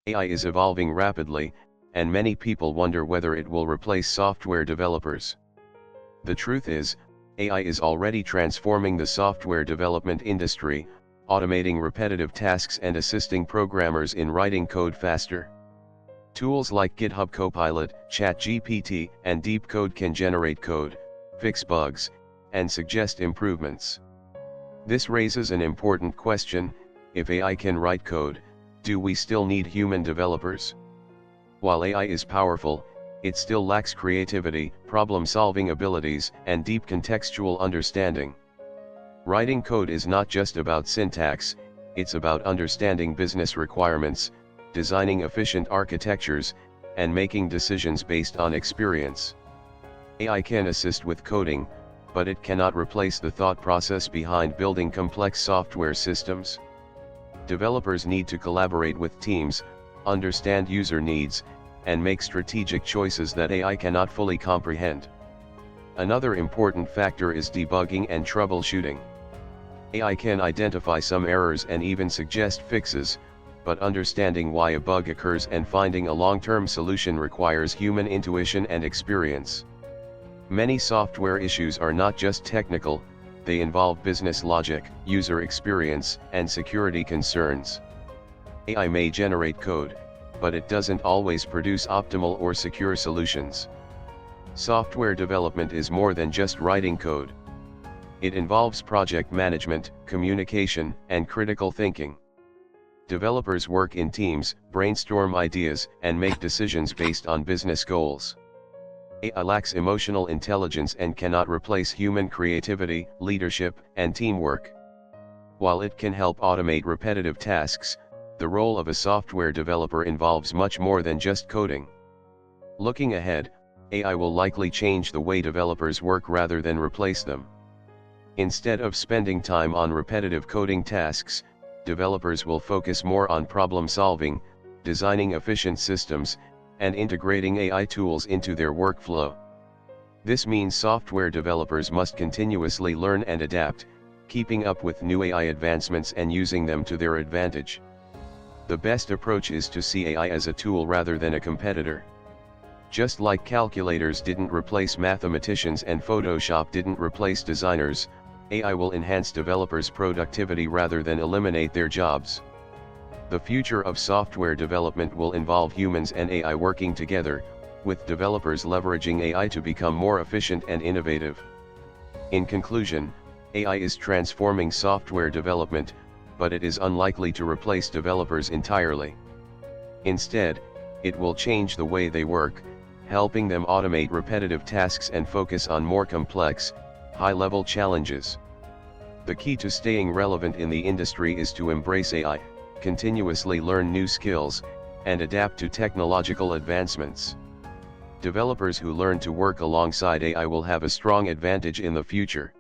AI is evolving rapidly, and many people wonder whether it will replace software developers. The truth is, AI is already transforming the software development industry, automating repetitive tasks and assisting programmers in writing code faster. Tools like GitHub Copilot, ChatGPT, and DeepCode can generate code, fix bugs, and suggest improvements. This raises an important question: if AI can write code, do we still need human developers? While AI is powerful, it still lacks creativity, problem-solving abilities, and deep contextual understanding. Writing code is not just about syntax, it's about understanding business requirements, designing efficient architectures, and making decisions based on experience. AI can assist with coding, but it cannot replace the thought process behind building complex software systems. Developers need to collaborate with teams, understand user needs, and make strategic choices that AI cannot fully comprehend. Another important factor is debugging and troubleshooting. AI can identify some errors and even suggest fixes, but understanding why a bug occurs and finding a long-term solution requires human intuition and experience. Many software issues are not just technical, they involve business logic, user experience, and security concerns. AI may generate code, but it doesn't always produce optimal or secure solutions. Software development is more than just writing code. It involves project management, communication, and critical thinking. Developers work in teams, brainstorm ideas, and make decisions based on business goals. AI lacks emotional intelligence and cannot replace human creativity, leadership, and teamwork. While it can help automate repetitive tasks, the role of a software developer involves much more than just coding. Looking ahead, AI will likely change the way developers work rather than replace them. Instead of spending time on repetitive coding tasks, developers will focus more on problem solving, designing efficient systems, and integrating AI tools into their workflow. This means software developers must continuously learn and adapt, keeping up with new AI advancements and using them to their advantage. The best approach is to see AI as a tool rather than a competitor. Just like calculators didn't replace mathematicians and Photoshop didn't replace designers, AI will enhance developers' productivity rather than eliminate their jobs. The future of software development will involve humans and AI working together, with developers leveraging AI to become more efficient and innovative. In conclusion, AI is transforming software development, but it is unlikely to replace developers entirely. Instead, it will change the way they work, helping them automate repetitive tasks and focus on more complex, high-level challenges. The key to staying relevant in the industry is to embrace AI, continuously learn new skills, and adapt to technological advancements. Developers who learn to work alongside AI will have a strong advantage in the future.